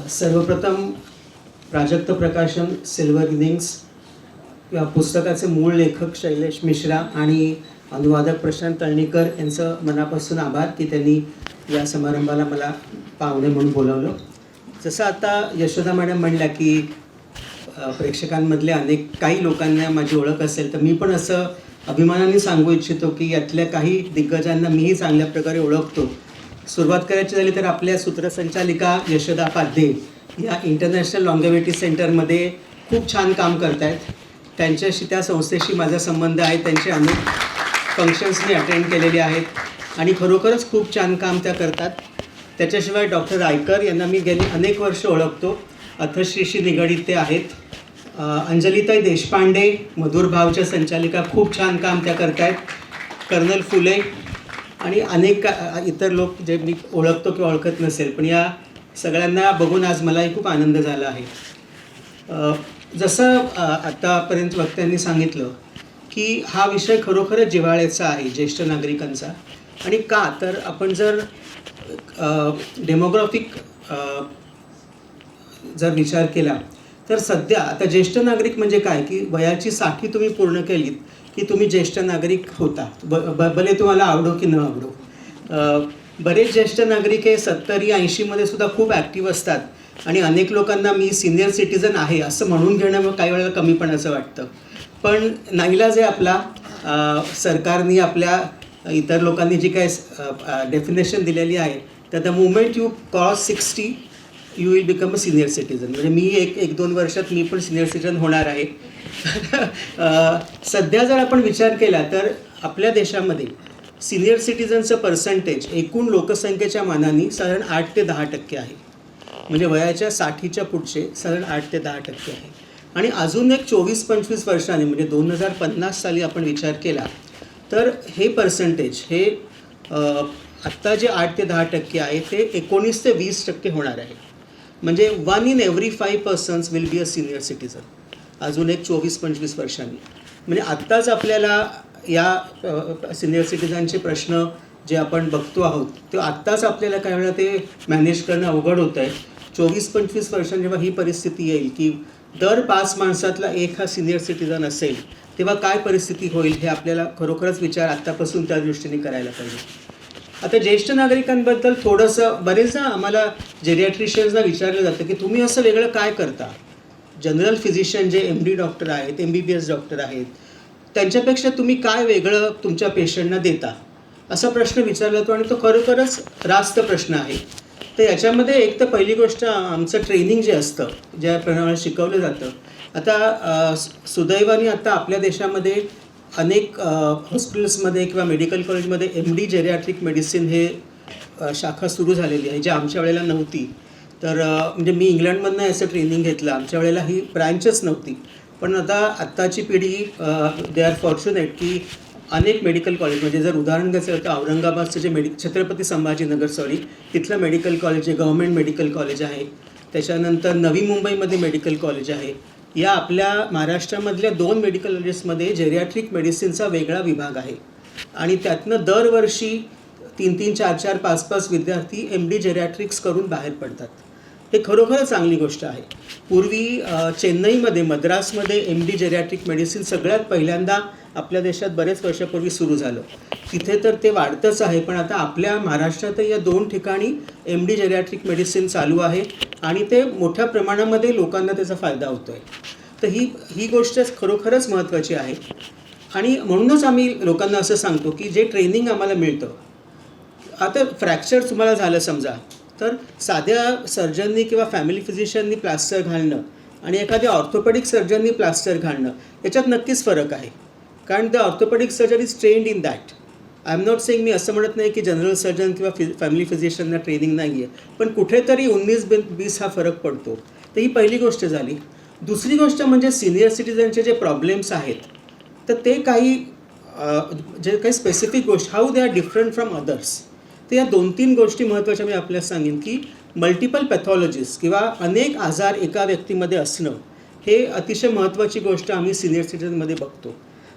सर्वप्रथम प्राजक्त प्रकाशन silver innings या पुस्तकाचे मूळ लेखक शैलेश मिश्रा आणि अनुवादक प्रशांत तळणीकर यांचं मनापासून आभार की त्यांनी या समारंभाला मला पाहुणे म्हणून बोलावलं. जसं आता यशोदा मॅडम म्हणल्या की प्रेक्षकांमधले काही लोकांना माझी ओळख असेल, तर मी पण असं अभिमानाने सांगू इच्छितो की यातल्या काही दिग्गजांना मीही चांगल्या प्रकारे ओळखतो. सुरुवात करायची झाली तर आपल्या सूत्रसंचालिका यशोदा पाध्ये या इंटरनॅशनल लॉंगेव्हिटी सेंटरमध्ये खूप छान काम करत आहेत. त्यांच्याशी, त्या संस्थेशी माझा संबंध आहे. त्यांचे अनेक फंक्शन्स मी अटेंड केलेले आहेत आणि खरोखरच खूप छान काम त्या करतात. त्याच्याशिवाय डॉक्टर रायकर यांना मी गेली अनेक वर्ष ओळखतो. अथश्रीशी निगडीत ते आहेत. अंजलीताई देशपांडे मधुर भावच्या संचालिका, खूप छान काम त्या करत आहेत. कर्नल फुले आणि अनेक इतर लोक जे मी ओळखतो किंवा ओळखत नसेल, पण या सगळ्यांना बघून आज मलाही खूप आनंद झाला आहे. जसं आत्तापर्यंत वक्त्यांनी सांगितलं की हा विषय खरोखरच जिव्हाळ्याचा आहे ज्येष्ठ नागरिकांचा. आणि का तर आपण जर डेमोग्राफिक जर विचार केला तर सध्या आता ज्येष्ठ नागरिक म्हणजे काय की वयाची 60 तुम्ही पूर्ण केलीत की तुम्ही ज्येष्ठ नागरिक होता, भले तुम्हाला आवडो की न आवडो. बरेच ज्येष्ठ नागरिक हे 70-80मध्ये सुद्धा खूप ॲक्टिव्ह असतात आणि अनेक लोकांना मी सिनियर सिटीजन आहे असं म्हणून घेणं कमी वेळेला कमीपणाचं वाटतं. पण नाईलाज आहे आपला, सरकारने आपल्या इतर लोकांनी जी काय डेफिनेशन दिलेली आहे, तर the moment you cross 60 you will become a senior citizen. म्हणजे मी एक 2 वर्षात मी पण सिनियर सिटीजन होणार आहे. सध्या जर आपण विचार केला तर आपल्या देशामध्ये सिनियर सिटीजनचं पर्सेंटेज एकूण लोकसंख्येच्या मानाने साधारण 8 ते 10% आहे. म्हणजे वयाच्या 60च्या पुढचे साधारण 8 ते 10% आहे. आणि अजून एक 24-25 वर्षांनी म्हणजे 2050 साली आपण विचार केला तर हे पर्सेंटेज हे आत्ता जे 8 ते 10% आहे ते 19 ते 20% होणार आहे. म्हणजे 1 in every 5 persons will be a senior citizen अजून एक 24-25 वर्षांनी. म्हणजे आत्ताच आपल्याला या सिनियर सिटीजनचे प्रश्न जे आपण बघतो आहोत ते आत्ताच आपल्याला काही वेळा ते मॅनेज करणं अवघड होतं आहे. 24-25 वर्षांनी जेव्हा ही परिस्थिती येईल की दर 5 माणसातला एक हा सिनियर सिटीजन असेल, तेव्हा काय परिस्थिती होईल हे आपल्याला खरोखरच विचार आत्तापासून त्या दृष्टीने करायला पाहिजे. आता ज्येष्ठ नागरिकांबद्दल थोडंसं बरेचदा आम्हाला जेरियाट्रिशियन्सना विचारलं जातं की तुम्ही असं वेगळं काय करता. जनरल फिजिशियन जे MD डॉक्टर आहेत, MBBS डॉक्टर आहेत, त्यांच्यापेक्षा तुम्ही काय वेगळं तुमच्या पेशंटना देता, असा प्रश्न विचारला जातो आणि तो खरोखरच रास्त प्रश्न आहे. तर याच्यामध्ये एक तर पहिली गोष्ट आमचं ट्रेनिंग जे असतं, ज्या प्रमाणे शिकवलं जातं. आता सुदैवाने आता आपल्या देशामध्ये अनेक हॉस्पिटल्समध्ये किंवा मेडिकल कॉलेजमध्ये MD जेरियाट्रिक मेडिसिन हे शाखा सुरू झालेली आहे, जी आमच्या वेळेला नव्हती. तर म्हणजे मी इंग्लंडमधनं असं ट्रेनिंग घेतलं, आमच्या वेळेला ही ब्रँचच नव्हती. पण आत्ताची पिढी दे आर फॉर्च्युनेट की अनेक मेडिकल कॉलेज, म्हणजे जर उदाहरण घ्यायचं तर औरंगाबादचं जे छत्रपती संभाजीनगर तिथलं मेडिकल कॉलेज जे गव्हर्मेंट मेडिकल कॉलेज आहे. त्याच्यानंतर नवी मुंबईमध्ये मेडिकल कॉलेज आहे. या आपल्या महाराष्ट्रामधल्या 2 मेडिकल कॉलेजेसमध्ये जेरियाट्रिक मेडिसिनचा वेगळा विभाग आहे आणि त्यातनं दरवर्षी 3-3, 4-4, 5-5 विद्यार्थी MD जेरियाट्रिक्स करून बाहेर पडतात. हे खरोखरच चांगली गोष्ट आहे. पूर्वी चेन्नईमध्ये, मद्रासमध्ये MD जेरियाट्रिक मेडिसिन सगळ्यात पहिल्यांदा आपल्या देशात बरेच वर्षापूर्वी सुरू झालं. तिथे तर ते वाढतंच आहे, पण आता आपल्या महाराष्ट्रातही या 2 ठिकाणी MD जेरियाट्रिक मेडिसिन चालू आहे आणि ते मोठ्या प्रमाणामध्ये लोकांना त्याचा फायदा होतो आहे. तर ही गोष्ट खरोखरच महत्त्वाची आहे. आणि म्हणूनच आम्ही लोकांना असं सांगतो की जे ट्रेनिंग आम्हाला मिळतं, आता फ्रॅक्चर तुम्हाला झालं समजा, तर साध्या सर्जननी किंवा फॅमिली फिजिशियननी प्लास्टर घालणं आणि एखाद्या ऑर्थोपेडिक सर्जननी प्लास्टर घालणं याच्यात नक्कीच फरक आहे. कारण the orthopaedic surgeon is trained in that. I am not saying, मी असं म्हणत नाही की जनरल सर्जन किंवा फॅमिली फिजिशियनना ट्रेनिंग नाही आहे, पण कुठेतरी 19-20 हा फरक पडतो. तर ही पहिली गोष्ट झाली. दुसरी गोष्ट म्हणजे सिनियर सिटीजनचे जे प्रॉब्लेम्स आहेत, तर ते जे काही स्पेसिफिक गोष्ट, how they are different from others. तर या 2-3 गोष्टी महत्त्वाच्या मी आपल्याला सांगेन की मल्टिपल पॅथॉलॉजीज किंवा अनेक आजार एका व्यक्तीमध्ये असणं हे अतिशय महत्त्वाची गोष्ट आम्ही सिनियर सिटीजनमध्ये बघतो.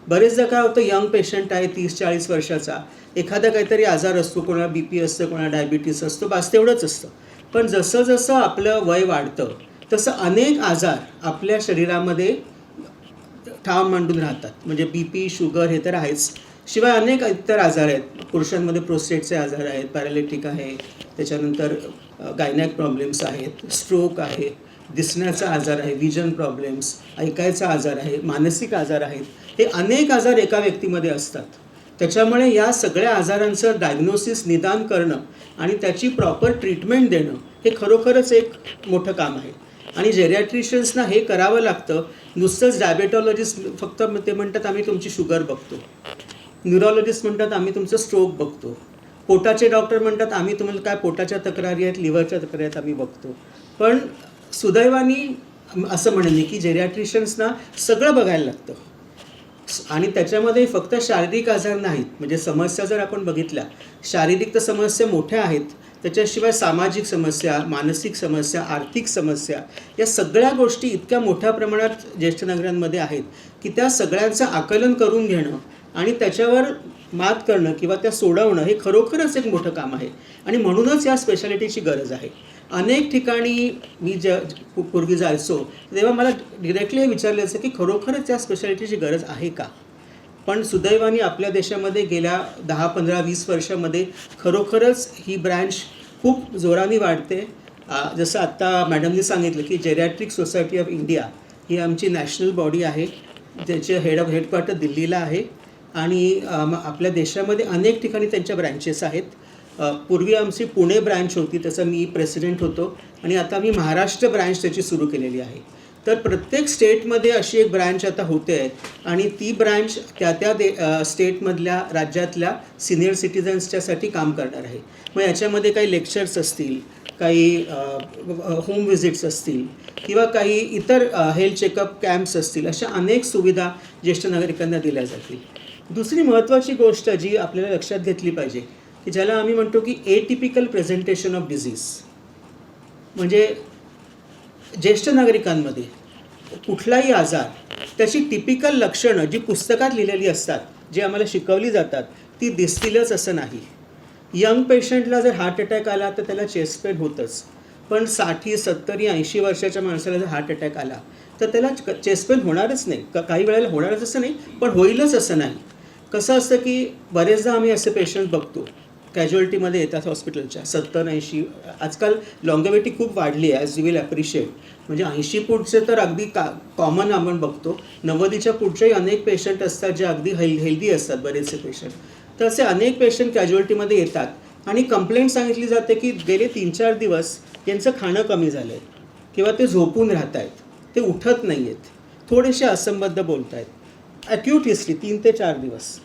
बरेचदा काय होतं, यंग पेशंट आहे 30-40 वर्षाचा, एखादा काहीतरी आजार असतो, कोणाला BP असतं, कोणाला डायबिटीस असतो, बस तेवढंच असतं. पण जसं जसं आपलं वय वाढतं तसं अनेक आजार आपल्या शरीरामध्ये ठाम मांडून राहतात. म्हणजे बी पी, शुगर हे तर आहेच, शिवाय अनेक इतर आजार आहेत. पुरुषांमध्ये प्रोस्टेटचे आजार आहेत, पॅरालिटिक आहे, त्याच्यानंतर गायनॅक प्रॉब्लेम्स आहेत, स्ट्रोक आहे, दिसण्याचा आजार आहे, विजन प्रॉब्लेम्स, ऐकायचा आजार आहे, मानसिक आजार आहेत. हे अनेक आजार एका व्यक्तीमध्ये असतात. त्याच्यामुळे या सगळ्या आजारांचं डायग्नोसिस, निदान करणं आणि त्याची प्रॉपर ट्रीटमेंट देणं हे खरोखरच एक मोठं काम आहे. आणि जेरियाट्रिशियन्सना हे करावं लागतं. नुसतंच डायबेटॉलॉजिस्ट फक्त ते म्हणतात आम्ही तुमची शुगर बघतो, न्यूरोलॉजिस्ट म्हणतात आम्ही तुमचं स्ट्रोक बघतो, पोटाचे डॉक्टर म्हणतात आम्ही तुम्हाला काय पोटाच्या तक्रारी आहेत, लिव्हरच्या तक्रारी आहेत आम्ही बघतो. पण सुदैवाने असं म्हणेन मी की जेरियाट्रिशियन्सना सगळं बघायला लागतं. आणि त्याच्यामध्ये फक्त शारीरिक आजार नाहीत. म्हणजे समस्या जर आपण बघितल्या, शारीरिक तर समस्या मोठ्या आहेत, त्याच्याशिवाय सामाजिक समस्या, मानसिक समस्या, आर्थिक समस्या, या सगळ्या गोष्टी इतक्या मोठ्या प्रमाणात ज्येष्ठ नागरिकांमध्ये आहेत की त्या सगळ्यांचं आकलन करून घेणं आणि त्याच्यावर मात करणं किंवा त्या सोडवणं हे खरोखरच एक मोठं काम आहे. आणि म्हणूनच या स्पेशालिटीची गरज आहे. अनेक ठिकाणी मी पूर्वी जायचो तेव्हा मला डिरेक्टली हे विचारलं जायचं की खरोखरच या स्पेशालिटीची गरज आहे का. पण सुदैवाने आपल्या देशामध्ये गेल्या 10, 15, 20 वर्षामध्ये खरोखरच ही ब्रँच खूप जोराने वाढते. जसं आत्ता मॅडमनी सांगितलं की जेरियाट्रिक सोसायटी ऑफ इंडिया ही आमची नॅशनल बॉडी आहे, ज्याचे हेडक्वार्टर दिल्लीला आहे. आणि आपल्या देशामध्ये अनेक ठिकाणी त्यांच्या ब्रँचेस आहेत. पूर्वी आमची पुणे ब्रँच होती, त्याचा मी प्रेसिडेंट होतो. आणि आता मी महाराष्ट्र ब्रँच त्याची सुरू केलेली आहे. तर प्रत्येक स्टेटमध्ये अशी एक ब्रँच आता होते आहे. आणि ती ब्रँच त्या स्टेटमधल्या, राज्यातल्या सिनियर सिटिझन्सच्यासाठी काम करणार आहे. मग याच्यामध्ये काही लेक्चर्स असतील, काही होम विजिट्स असतील किंवा काही इतर हेल्थ चेकअप कॅम्प्स असतील, अशा अनेक सुविधा ज्येष्ठ नागरिकांना दिल्या जातील. दुसरी महत्त्वाची गोष्ट जी आपल्याला लक्षात घेतली पाहिजे की ज्याला आम्ही म्हणतो की एटिपिकल प्रेझेंटेशन ऑफ डिझीज. म्हणजे ज्येष्ठ नागरिकांमध्ये कुठलाही आजार, त्याची टिपिकल लक्षणं जी पुस्तकात लिहिलेली असतात, जी आम्हाला शिकवली जातात, ती दिसतीलच असं नाही. यंग पेशंटला जर हार्ट अटॅक आला तर त्याला चेस्ट पेन होतंच. पण 60, 70, 80 वर्षाच्या माणसाला जर हार्ट अटॅक आला तर त्याला चेस्ट पेन होणारच नाही. काही वेळेला होणारच असं नाही, पण होईलच असं नाही. कसं असतं की बरेचदा आम्ही असे पेशंट बघतो कॅज्युअल्टीमध्ये येतात हॉस्पिटलच्या 70, 80. आजकाल लॉंगेविटी खूप वाढली आहे, ॲज यू विल ॲप्रिशिएट. म्हणजे 80 पुढचे तर अगदी कॉमन आपण बघतो. 90च्या पुढचेही अनेक पेशंट असतात जे अगदी हेल्दी असतात, बरेचसे पेशंट. तर असे अनेक पेशंट कॅज्युअल्टीमध्ये येतात आणि कंप्लेंट सांगितली जाते की गेले 3-4 दिवस यांचं खाणं कमी झालं आहे किंवा ते झोपून राहत आहेत, ते उठत नाही आहेत, थोडेसे असंबद्ध बोलत आहेत. ॲक्यूट हिस्ट्री 3 ते 4 दिवस.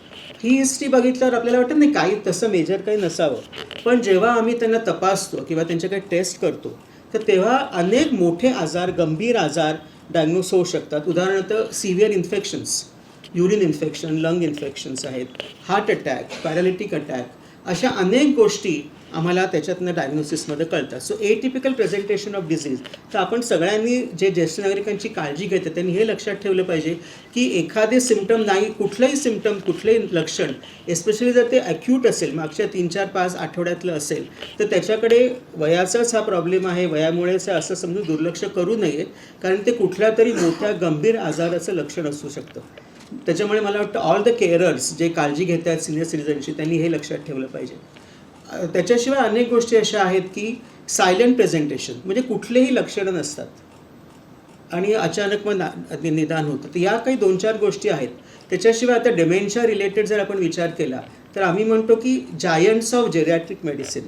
ही हिस्ट्री बघितल्यावर आपल्याला वाटत नाही काही तसं मेजर काही नसावं. पण जेव्हा आम्ही त्यांना तपासतो किंवा त्यांच्याकडे टेस्ट करतो तर तेव्हा अनेक मोठे आजार, गंभीर आजार डायग्नोस होऊ शकतात. उदाहरणार्थ severe infections, urine infection, lung infections आहेत, हार्ट अटॅक, पॅरालिटिक अटॅक, अशा अनेक गोष्टी आम्हाला त्याच्यातनं डायग्नोसिसमध्ये कळतात. So atypical presentation of disease. तर आपण सगळ्यांनी जे ज्येष्ठ नागरिकांची काळजी घेतात त्यांनी हे लक्षात ठेवलं पाहिजे की एखादे सिम्पटम नाही, कुठलंही सिम्पटम, कुठलंही लक्षण, एस्पेशली जर ते ॲक्यूट असेल, मागच्या 3-4-5 आठवड्यातलं असेल, तर त्याच्याकडे वयाचाच हा प्रॉब्लेम आहे, वयामुळेच असं समजून दुर्लक्ष करू नये. कारण ते कुठल्या तरी मोठ्या गंभीर आजाराचं लक्षण असू शकतं. त्याच्यामुळे मला वाटतं ऑल द केअरर्स जे काळजी घेत आहेत सिनियर सिटिझनची, त्यांनी हे लक्षात ठेवलं पाहिजे. त्याच्याशिवाय अनेक गोष्टी अशा आहेत की सायलेंट प्रेझेंटेशन, म्हणजे कुठलेही लक्षणं नसतात आणि अचानक मग निदान होतं. तर या काही 2-4 गोष्टी आहेत. त्याच्याशिवाय आता डिमेन्शिया रिलेटेड जर आपण विचार केला तर आम्ही म्हणतो की जायंट्स ऑफ जेरियाट्रिक मेडिसिन,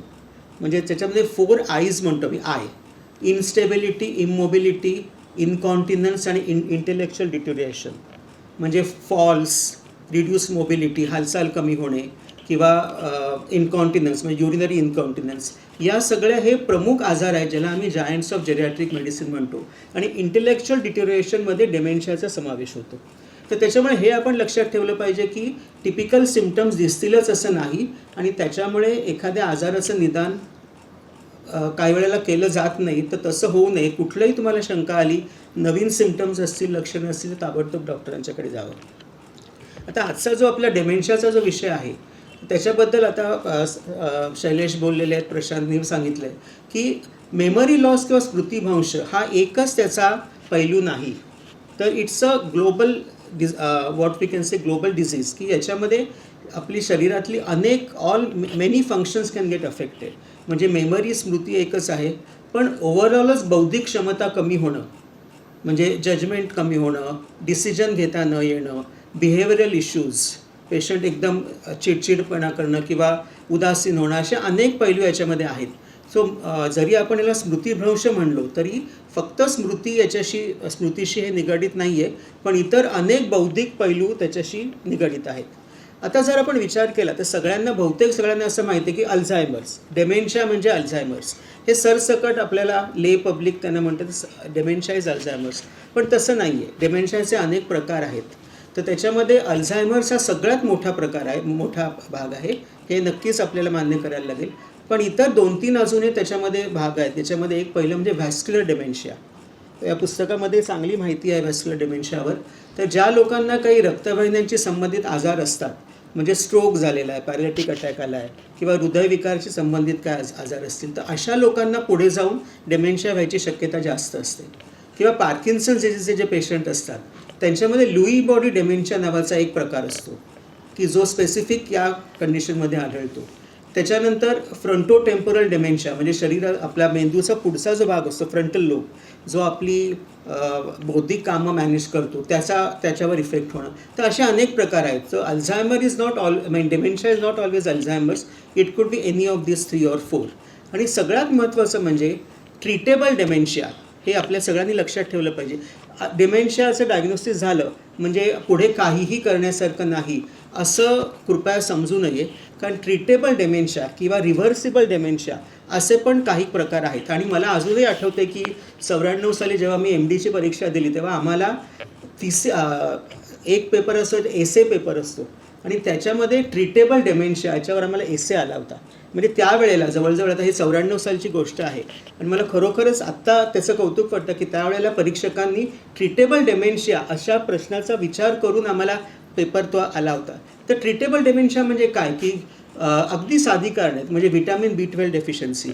म्हणजे त्याच्यामध्ये 4 आयज म्हणतो मी. आय, इन्स्टेबिलिटी, इमोबिलिटी, इनकॉन्टिनन्स आणि इंटेलेक्च्युअल डिटोरिएशन. म्हणजे फॉल्स, रिड्यूस मोबिलिटी, हालचाल कमी होणे, किंवा इनकॉन्टिनन्स म्हणजे युरिनरी इनकॉन्टिनन्स, या सगळ्या हे प्रमुख आजार आहेत ज्याला आम्ही जायंट्स ऑफ जेरियाट्रिक मेडिसिन म्हणतो. आणि इंटेलेक्च्युअल डिटोरिएशनमध्ये डेमेन्शियाचा समावेश होतो. तर त्याच्यामुळे हे आपण लक्षात ठेवलं पाहिजे की टिपिकल सिम्पटम्स दिसतीलच असं नाही आणि त्याच्यामुळे एखाद्या आजाराचं निदान काही वेळेला केलं जात नाही. तर तसं होऊ नये. कुठलंही तुम्हाला शंका आली, नवीन सिम्पटम्स असतील, लक्षणं असतील, तर ताबडतोब डॉक्टरांच्याकडे जावं. आता आजचा जो आपला डेमेन्शियाचा जो विषय आहे त्याच्याबद्दल आता शैलेश बोललेले आहेत, प्रशांतनी सांगितलं आहे की मेमरी लॉस किंवा स्मृतिभ्रंश हा एकच त्याचा पैलू नाही, तर it's a global what we can say global disease, की याच्यामध्ये आपली शरीरातली अनेक many functions can get affected. म्हणजे मेमरी स्मृती एकच आहे, पण ओव्हरऑलच बौद्धिक क्षमता कमी होणं, म्हणजे जजमेंट कमी होणं, डिसिजन घेता न येणं, बिहेवियरल इश्यूज, पेशंट एकदम चिडचिडपणा करणं किंवा उदासीन होणं, असे अनेक पैलू याच्यामध्ये आहेत. सो जरी आपण याला स्मृतिभ्रंश म्हणलो तरी फक्त स्मृतीशी हे निगडीत नाही आहे, पण इतर अनेक बौद्धिक पैलू त्याच्याशी निगडीत आहेत. आता जर आपण विचार केला तर बहुतेक सगळ्यांना असं माहिती आहे की अल्झायमर्स, डेमेन्शिया म्हणजे अल्झायमर्स, हे सरसकट आपल्याला ले पब्लिक त्यांना म्हणतात डेमेन्शिया इज अल्झायमर्स. पण तसं नाही आहे. डेमेन्शियाचे अनेक प्रकार आहेत. तर त्याच्यामध्ये अल्झायमर्स हा सगळ्यात मोठा प्रकार आहे, मोठा भाग आहे, हे नक्कीच आपल्याला मान्य करायला लागेल. पण इतर 2-3 अजूनही त्याच्यामध्ये भाग आहेत. त्याच्यामध्ये एक पहिलं म्हणजे व्हॅस्क्युलर डेमेन्शिया. या पुस्तकामध्ये चांगली माहिती आहे व्हॅस्क्युलर डेमेन्शियावर. तर ज्या लोकांना काही रक्तवाहिन्यांशी संबंधित आजार असतात, म्हणजे स्ट्रोक झालेला आहे, पॅरालिटिक अटॅक आला आहे किंवा हृदयविकारशी संबंधित काय आजार असतील, तर अशा लोकांना पुढे जाऊन डेमेन्शिया व्हायची शक्यता जास्त असते. किंवा पार्किन्सन डिसीजचे जे पेशंट असतात त्यांच्यामध्ये लुई बॉडी डेमेन्शिया नावाचा एक प्रकार असतो की जो स्पेसिफिक या कंडिशनमध्ये आढळतो. त्याच्यानंतर फ्रंटोटेम्पोरल डेमेन्शिया, म्हणजे आपल्या मेंदूचा पुढचा जो भाग असतो फ्रंटल लोब, जो आपली बौद्धिक कामं मॅनेज करतो, त्याच्यावर इफेक्ट होणं. तर असे अनेक प्रकार आहेत. So Alzheimer is not dementia is not always Alzheimer's, it could be any of this 3 or 4. आणि सगळ्यात महत्त्वाचं म्हणजे ट्रीटेबल डेमेन्शिया, हे आपल्या सगळ्यांनी लक्षात ठेवलं पाहिजे. डेमेन्शियाचं डायग्नोसिस झालं म्हणजे पुढे काहीही करण्यासारखं नाही असं कृपया समजू नये, कारण ट्रीटेबल डेमेन्शिया किंवा रिव्हर्सिबल डेमेन्शिया असे पण काही प्रकार आहेत. आणि मला अजूनही आठवते की 94 साली जेव्हा मी MDची परीक्षा दिली तेव्हा आम्हाला एक पेपर असतो, एसे पेपर असतो, आणि त्याच्यामध्ये ट्रीटेबल डेमेन्शिया याच्यावर आम्हाला एसे आला होता. म्हणजे त्यावेळेला जवळजवळ, आता ही 94 सालची गोष्ट आहे, आणि मला खरोखरच आत्ता त्याचं कौतुक वाटतं की त्यावेळेला परीक्षकांनी ट्रीटेबल डेमेन्शिया अशा प्रश्नाचा विचार करून आम्हाला पेपर तो आला होता. तर ट्रीटेबल डेमेन्शिया म्हणजे काय, की अगदी साधी कारणं आहेत. म्हणजे व्हिटॅमिन B12 डेफिशियन्सी.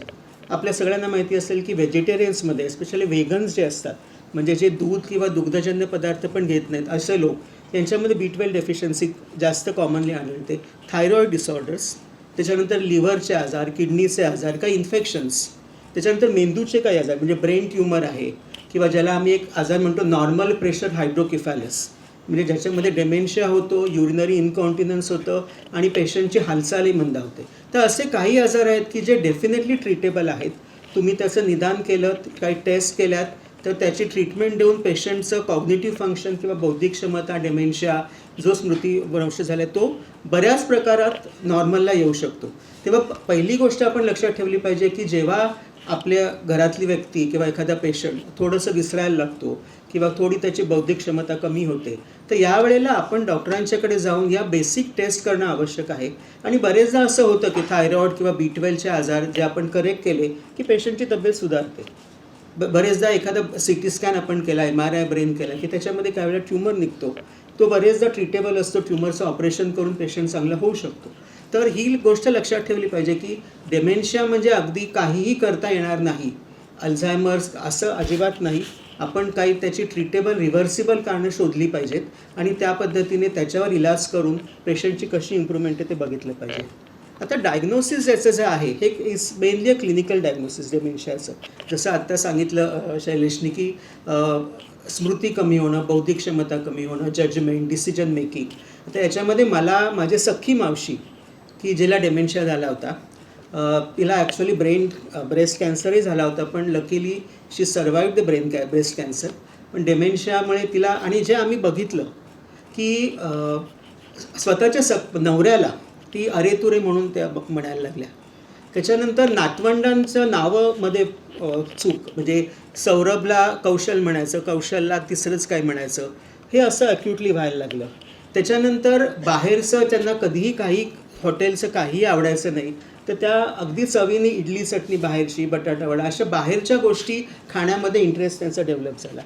आपल्या सगळ्यांना माहिती असेल की व्हेजिटेरियन्समध्ये स्पेशली व्हेगन्स जे असतात, म्हणजे जे दूध किंवा दुग्धजन्य पदार्थ पण घेत नाहीत असे लोक, यांच्यामध्ये B12 डेफिशियन्सी जास्त कॉमनली आढळते. थायरॉईड डिसऑर्डर्स, त्याच्यानंतर लिव्हरचे आजार, किडनीचे आजार, काही इन्फेक्शन्स, त्याच्यानंतर मेंदूचे काही आजार, म्हणजे ब्रेन ट्यूमर आहे, किंवा ज्याला आम्ही एक आजार म्हणतो नॉर्मल प्रेशर हायड्रोकेफॅलस, म्हणजे ज्याच्यामध्ये डेमेन्शिया होतो, युरिनरी इनकॉन्टिनन्स होतं आणि पेशंटची हालचालही मंदावते. तर असे काही आजार आहेत की जे डेफिनेटली ट्रीटेबल आहेत. तुम्ही त्याचं निदान केलं, काही टेस्ट केल्यात, तर त्याची ट्रीटमेंट देऊन पेशंटचं कॉग्निटिव्ह फंक्शन किंवा बौद्धिक क्षमता, डेमेन्शिया, जो स्मृतिभ्रंश झाला तो बऱ्याच प्रकारात नॉर्मलला येऊ शकतो. तेव्हा पहिली गोष्ट आपण लक्षात ठेवली पाहिजे की जेव्हा आपल्या घरातली व्यक्ती किंवा एखादा पेशंट थोडंसं विसरायला लागतो किंवा थोडी त्याची बौद्धिक क्षमता कमी होते, तर यावेळेला आपण डॉक्टरांच्याकडे जाऊन या बेसिक टेस्ट करणं आवश्यक आहे. आणि बरेचदा असं होतं की थायरॉईड किंवा B12चे आजार जे आपण करेक्ट केले की पेशंटची तब्येत सुधारते. बरेचदा एखादा CT स्कॅन आपण केला, MRI ब्रेन केला की त्याच्यामध्ये काही वेळा ट्यूमर निघतो, तो बरेचदा ट्रीटेबल असतो. ट्यूमरचं ऑपरेशन करून पेशंट चांगला होऊ शकतो. तर ही गोष्ट लक्षात ठेवली पाहिजे की डेमेन्शिया म्हणजे अगदी काहीही करता येणार नाही, अल्झायमर्स असं अजिबात नाही. आपण काही त्याची ट्रीटेबल रिव्हर्सिबल कारणं शोधली पाहिजेत आणि त्या पद्धतीने त्याच्यावर इलाज करून पेशंटची कशी इम्प्रूव्हमेंट आहे ते बघितलं पाहिजे. आता डायग्नोसिस याचं जे आहे हे is mainly a clinical diagnosis डेमेन्शियाचं. जसं आत्ता सांगितलं शैलेशनी की स्मृती कमी होणं, बौद्धिक क्षमता कमी होणं, जजमेंट, डिसिजन मेकिंग. आता याच्यामध्ये मला माझी सख्खी मावशी की जिला डेमेन्शिया झाला होता, तिला ॲक्च्युली ब्रेस्ट कॅन्सरही झाला होता, पण luckily she survived the breast cancer. पण डेमेन्शियामुळे तिला, आणि जे आम्ही बघितलं की स्वतःच्या नवऱ्याला ती अरेतुरे म्हणून त्या म्हणायला लागल्या. त्याच्यानंतर नातवंडांचं नावं मध्ये चूक, म्हणजे सौरभला कौशल म्हणायचं, कौशलला तिसरंच काय म्हणायचं, हे असं अक्युटली व्हायला लागलं. त्याच्यानंतर बाहेरचं त्यांना कधीही काही हॉटेलचं काहीही आवडायचं नाही, तर त्या अगदी चवीने इडली चटणी बाहेरची, बटाटा वडा, अशा बाहेरच्या गोष्टी खाण्यामध्ये इंटरेस्ट त्यांचा डेव्हलप झाला.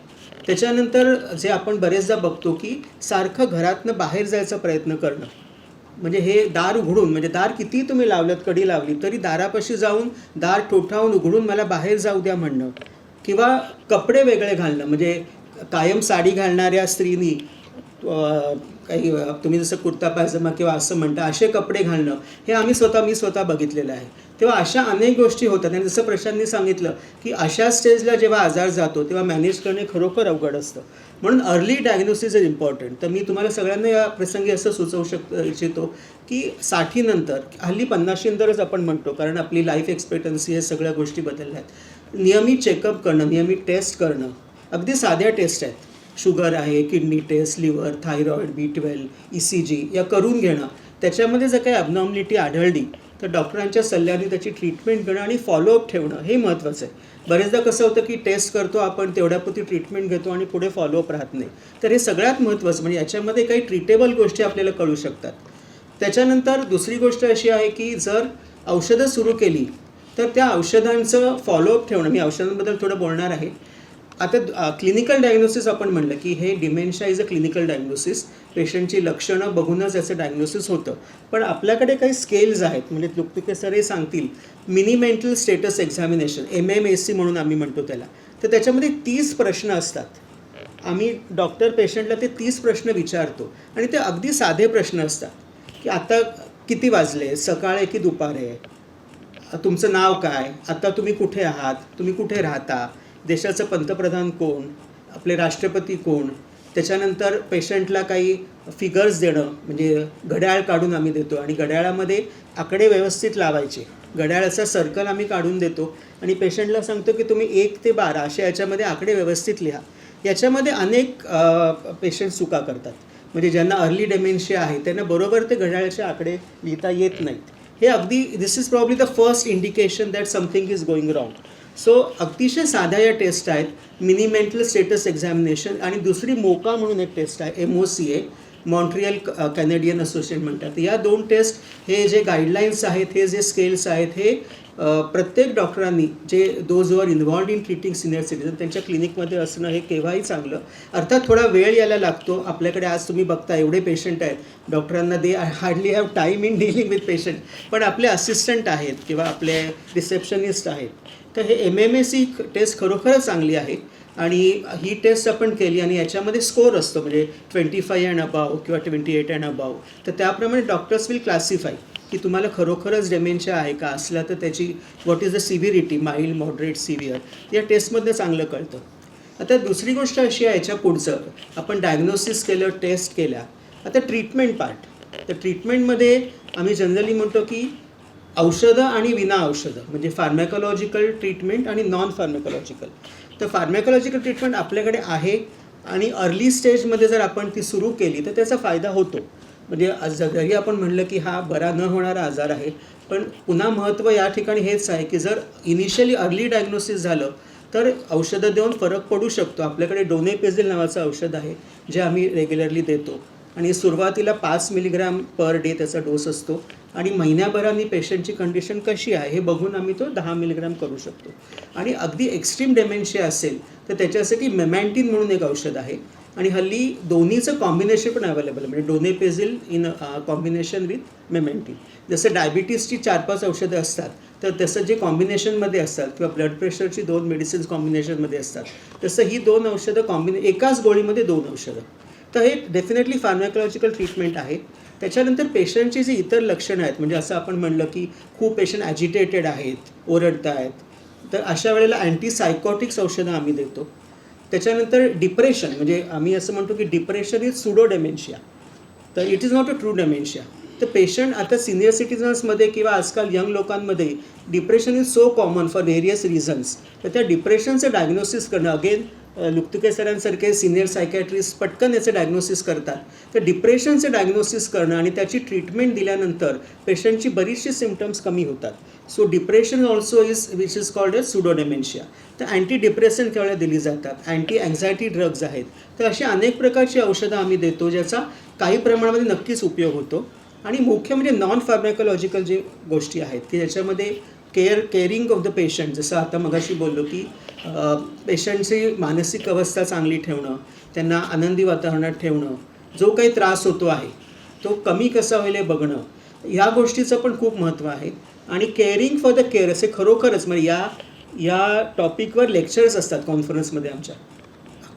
त्याच्यानंतर जे आपण बरेचदा बघतो की सारखं घरातनं बाहेर जायचा प्रयत्न करणं, म्हणजे हे दार उघडून, म्हणजे दार किती तुम्ही लावलं, कडी लावली तरी दारापाशी जाऊन दार ठोठावून उघडून मला बाहेर जाऊ द्या म्हणणं, किंवा कपडे वेगळे घालणं, म्हणजे कायम साडी घालणाऱ्या स्त्रीनी काही तुम्ही जसं कुर्ता पायजमा किंवा असं म्हणता असे कपडे घालणं, हे मी स्वतः बघितलेलं आहे. तेव्हा अशा अनेक गोष्टी होतात. आणि जसं प्रशांतनी सांगितलं की अशा स्टेजला जेव्हा आजार जातो तेव्हा मॅनेज करणे खरोखर अवघड असतं. म्हणून अर्ली डायग्नोसिस इज इम्पॉर्टंट. तर मी तुम्हाला सगळ्यांना या प्रसंगी असं सुचवू इच्छितो की 60 नंतर, हल्ली 50 नंतरच आपण म्हणतो कारण आपली लाईफ एक्सपेक्टन्सी हे सगळ्या गोष्टी बदलल्या आहेत, नियमित चेकअप करणं, नियमित टेस्ट करणं, अगदी साध्या टेस्ट आहेत, शुगर आहे, kidney test, liver, thyroid, B12, ECG या करून घेणं. त्याच्यामध्ये जर काही अबनॉर्मॅलिटी आढळली तर डॉक्टरांच्या सल्ल्याने त्याची ट्रीटमेंट घेणं आणि फॉलोअप ठेवणं हे महत्त्वाचं आहे. बरेचदा कसं होतं की टेस्ट करतो आपण, तेवढ्यापुरती ट्रीटमेंट घेतो आणि पुढे फॉलोअप राहत नाही. तर हे सगळ्यात महत्त्वाचं, म्हणजे याच्यामध्ये काही ट्रीटेबल गोष्टी आपल्याला कळू शकतात. त्याच्यानंतर दुसरी गोष्ट अशी आहे की जर औषधं सुरू केली तर त्या औषधांचं फॉलोअप ठेवणं. मी औषधांबद्दल थोडं बोलणार आहे. आता क्लिनिकल डायग्नोसिस आपण म्हणलं की हे dementia is a clinical diagnosis. पेशंटची लक्षणं बघूनच याचं डायग्नोसिस होतं. पण आपल्याकडे काही स्केल्स आहेत, म्हणजे लुकतुके सर हे सांगतील, mini mental status examination, MMSE म्हणून आम्ही म्हणतो त्याला. तर त्याच्यामध्ये 30 प्रश्न असतात. आम्ही डॉक्टर पेशंटला ते 30 प्रश्न विचारतो आणि ते अगदी साधे प्रश्न असतात की आता किती वाजले, सकाळ आहे की दुपार आहे, तुमचं नाव काय, आता तुम्ही कुठे आहात, तुम्ही कुठे राहता, देशाचं पंतप्रधान कोण, आपले राष्ट्रपती कोण. त्याच्यानंतर पेशंटला काही फिगर्स देणं, म्हणजे घड्याळ काढून आम्ही देतो आणि घड्याळामध्ये आकडे व्यवस्थित लावायचे. घड्याळाचा सर्कल आम्ही काढून देतो आणि पेशंटला सांगतो की तुम्ही 1 ते 12 असे याच्यामध्ये आकडे व्यवस्थित लिहा. याच्यामध्ये अनेक पेशंट चुका करतात, म्हणजे ज्यांना अर्ली डेमेन्शिया आहे त्यांना बरोबर ते घड्याळाचे आकडे लिहिता येत नाहीत. हे अगदी this is probably the first indication that something is going wrong. So अतिशय साध्या या टेस्ट आहेत, मिनी मेंटल स्टेटस एक्झामिनेशन, आणि दुसरी मोका म्हणून एक टेस्ट आहे, MOCA, मॉन्ट्रियल कॅनेडियन असोसिएशन म्हणतात. या 2 टेस्ट, हे जे गाईडलाईन्स आहेत, हे जे स्केल्स आहेत, हे प्रत्येक डॉक्टरांनी, जे those are involved in treating senior citizen, त्यांच्या क्लिनिकमध्ये असणं हे केव्हाही चांगलं. अर्थात थोडा वेळ यायला लागतो. आपल्याकडे आज तुम्ही बघता एवढे पेशंट आहेत, डॉक्टरांना they hardly have time in dealing with patient. पण आपले असिस्टंट आहेत किंवा आपले रिसेप्शनिस्ट आहेत. तर हे MMSE टेस्ट खरोखरच चांगली आहे आणि ही टेस्ट आपण केली आणि याच्यामध्ये स्कोअर असतो, म्हणजे 25 अँड अबाव किंवा 28 अँड अबाव. तर त्याप्रमाणे डॉक्टर्स विल क्लासिफाय की तुम्हाला खरोखरच डेमेन्शिया आहे का, असला तर त्याची what is the severity, mild, moderate, severe, या टेस्टमधनं चांगलं कळतं. आता दुसरी गोष्ट अशी आहे, याच्या पुढचं आपण डायग्नोसिस केलं, टेस्ट केल्या, आता ट्रीटमेंट पार्ट. तर ट्रीटमेंटमध्ये आम्ही जनरली म्हणतो की औषधं आणि विना औषधं, म्हणजे फार्मॅकोलॉजिकल ट्रीटमेंट आणि नॉन फार्मॅकोलॉजिकल. तर फार्मॅकोलॉजिकल ट्रीटमेंट आपल्याकडे आहे आणि अर्ली स्टेजमध्ये जर आपण ती सुरू केली तर त्याचा फायदा होतो. म्हणजे जरी आपण म्हणलं की हा बरा न होणारा आजार आहे, पण पुन्हा महत्त्व या ठिकाणी हेच आहे की जर इनिशियली अर्ली डायग्नोसिस झालं तर औषधं देऊन फरक पडू शकतो. आपल्याकडे डोनेपेझिल नावाचं औषध आहे जे आम्ही रेग्युलरली देतो आणि सुरुवातीला 5 मिलीग्राम पर डे त्याचा डोस असतो आणि महिन्याभराने पेशंटची कंडिशन कशी आहे हे बघून आम्ही तो 10 मिलीग्राम करू शकतो. आणि अगदी एक्स्ट्रीम डेमेन्शिया असेल तर त्याच्यासाठी मेमॅन्टिन म्हणून एक औषध आहे आणि हल्ली दोन्हीचं कॉम्बिनेशन पण अवेलेबल आहे, म्हणजे डोनेपेझिल इन कॉम्बिनेशन विथ मेमॅन्टिन. जसं डायबिटीसची 4-5 औषधं असतात तर तसं जे कॉम्बिनेशनमध्ये असतात किंवा ब्लड प्रेशरची 2 मेडिसिन्स कॉम्बिनेशनमध्ये असतात, तसं ही 2 औषधं एकाच गोळीमध्ये 2 औषधं. तर हे डेफिनेटली फार्मॅकोलॉजिकल ट्रीटमेंट आहे. त्याच्यानंतर पेशंटची जी इतर लक्षणं आहेत, म्हणजे असं आपण म्हणलं की खूप पेशंट ॲजिटेटेड आहेत, ओरडत आहेत, तर अशा वेळेला अँटीसायकॉटिक्स औषधं आम्ही देतो. त्याच्यानंतर डिप्रेशन, म्हणजे आम्ही असं म्हणतो की डिप्रेशन इज सुडो डेमेन्शिया, तर it is not a true dementia. तर पेशंट आता सिनियर सिटीजन्समध्ये किंवा आजकाल यंग लोकांमध्ये depression is so common for various reasons. तर त्या डिप्रेशनचं डायग्नोसिस करणं, अगेन लुकतुके सरांसारखे सिनियर सायकॅट्रिस्ट पटकन याचं डायग्नोसिस करतात. तर डिप्रेशनचं डायग्नोसिस करणं आणि त्याची ट्रीटमेंट दिल्यानंतर पेशंटची बरीचशी सिम्पटम्स कमी होतात. So depression also is which is called as pseudo dementia. तर अँटी डिप्रेशन केवळ दिली जातात, अँटी अँझायटी ड्रग्ज आहेत. तर अशी अनेक प्रकारची औषधं आम्ही देतो ज्याचा काही प्रमाणामध्ये नक्कीच उपयोग होतो. आणि मुख्य म्हणजे नॉन फार्मॅकोलॉजिकल जे गोष्टी आहेत की ज्याच्यामध्ये केअरिंग ऑफ द पेशंट, जसं आता मगाशी बोललो की पेशंटची मानसिक अवस्था चांगली ठेवणं, त्यांना आनंदी वातावरणात ठेवणं, जो काही त्रास होतो आहे तो कमी कसा होईल हे बघणं, ह्या गोष्टीचं पण खूप महत्त्व आहे. आणि केअरिंग फॉर द केअर असे खरोखरच म्हणजे या टॉपिकवर लेक्चर्स असतात कॉन्फरन्समध्ये आमच्या.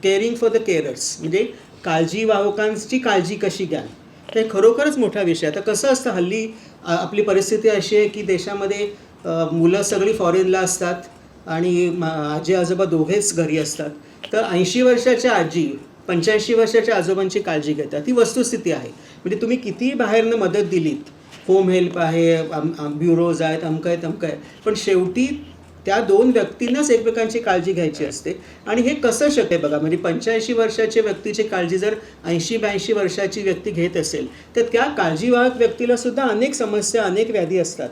केअरिंग फॉर द केअरर्स म्हणजे काळजीवाहकांची काळजी कशी घ्याल, ते खरोखरच मोठा विषय. आता कसं असतं हल्ली आपली परिस्थिती अशी आहे की देशामध्ये मुलं सगळी फॉरेनला असतात आणि आजी आजोबा दोघेच घरी असतात. तर 80 वर्षाच्या आजी 85 वर्षाच्या आजोबांची काळजी घेतात, ही वस्तुस्थिती आहे. म्हणजे तुम्ही कितीही बाहेरनं मदत दिलीत, होम हेल्प आहे, ब्युरोज आहेत, अमकं आहे तमकं आहे, पण शेवटी त्या 2 व्यक्तींनाच एकमेकांची काळजी घ्यायची असते. आणि हे कसं शक्य आहे बघा, म्हणजे 85 वर्षाच्या व्यक्तीची काळजी जर 80-82 वर्षाची व्यक्ती घेत असेल, तर त्या काळजीवाहक व्यक्तीला सुद्धा अनेक समस्या, अनेक व्याधी असतात.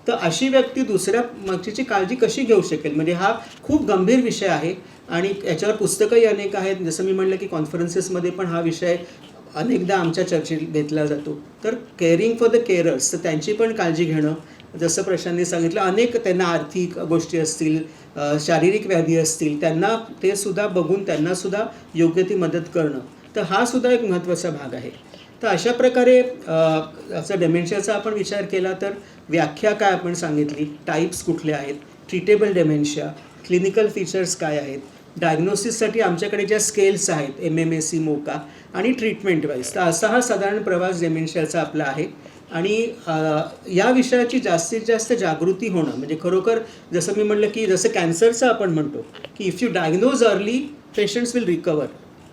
तर अशी व्यक्ती दुसऱ्या व्यक्तीची काळजी कशी घेऊ शकेल, म्हणजे हा खूप गंभीर विषय आहे. आणि याच्यावर पुस्तकंही अनेक आहेत. जसं मी म्हटलं की कॉन्फरन्सेसमध्ये पण हा विषय अनेकदा आमच्या चर्चेत घेतला जातो. तर केअरिंग फॉर द केअरर्स, तर त्यांची पण काळजी घेणं, जसं प्रशांतने सांगितलं, अनेक त्यांना आर्थिक गोष्टी असतील, शारीरिक व्याधी असतील, त्यांना ते सुद्धा बघून त्यांनासुद्धा योग्य ती मदत करणं, तर हा सुद्धा एक महत्त्वाचा भाग आहे. तर अशा प्रकारे असं डेमेन्शियाचा आपण विचार केला तर व्याख्या काय आपण सांगितली, टाईप्स कुठले आहेत, ट्रीटेबल डेमेन्शिया, क्लिनिकल फीचर्स काय आहेत, डायग्नोसिससाठी आमच्याकडे ज्या स्केल्स आहेत MMSE, मोका आणि ट्रीटमेंट वाईज. तर असा हा साधारण प्रवास डेमेन्शियाचा आपला आहे. आणि या विषयाची जास्तीत जास्त जागृती होणं म्हणजे खरोखर जसं मी म्हटलं की जसं कॅन्सरचं आपण म्हणतो की if you diagnose early patients will recover,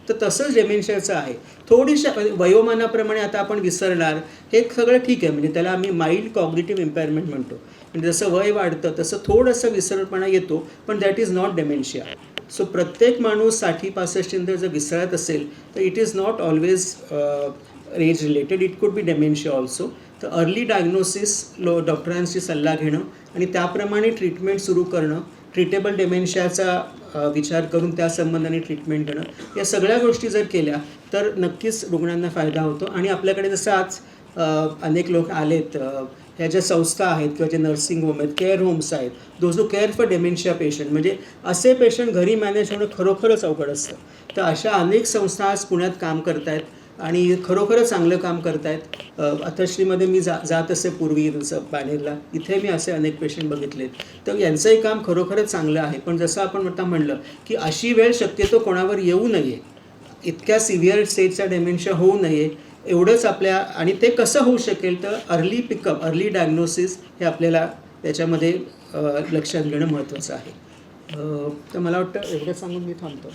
तर तसंच डेमेन्शियाचं आहे. थोडीशा वयोमानाप्रमाणे आता आपण विसरणार, हे सगळं ठीक आहे, म्हणजे त्याला आम्ही माइल्ड कॉग्निटिव्ह इम्पेअरमेंट म्हणतो. म्हणजे जसं वय वाढतं तसं थोडंसं विसरपणा येतो, पण that is not dementia. So प्रत्येक माणूस 60-65 जर विसरत असेल तर it is not always age related, it could be dementia also. तर अर्ली डायग्नोसिस, डॉक्टरांशी सल्ला घेणं आणि त्याप्रमाणे ट्रीटमेंट सुरू करणं, ट्रीटेबल डेमेन्शियाचा विचार करून त्या संबंधाने ट्रीटमेंट घेणं, या सगळ्या गोष्टी जर केल्या तर नक्कीच रुग्णांना फायदा होतो. आणि आपल्याकडे जसं आज अनेक लोक आलेत, ह्या ज्या संस्था आहेत किंवा जे नर्सिंग होम आहेत, केअर होम्स आहेत, those who care for dementia patient, म्हणजे असे पेशंट घरी मॅनेज होणं खरोखरच अवघड असतं. तर अशा अनेक संस्था आज पुण्यात काम करत आहेत आणि खरोखरच चांगलं काम करत आहेत. अथश्रीमध्ये मी जात असे पूर्वी जसं बाणेरला, इथे मी असे अनेक पेशंट बघितलेत. तर यांचंही काम खरोखरच चांगलं आहे. पण जसं आपण आता म्हणलं की अशी वेळ शक्यतो कोणावर येऊ नये, इतक्या सिव्हिअर स्टेजचा डेमेन्शिया होऊ नये, एवढंच आपल्या. आणि ते कसं होऊ शकेल तर अर्ली पिकअप, अर्ली डायग्नोसिस हे आपल्याला त्याच्यामध्ये लक्षात घेणं महत्त्वाचं आहे. तर मला वाटतं एवढं सांगून मी थांबतो.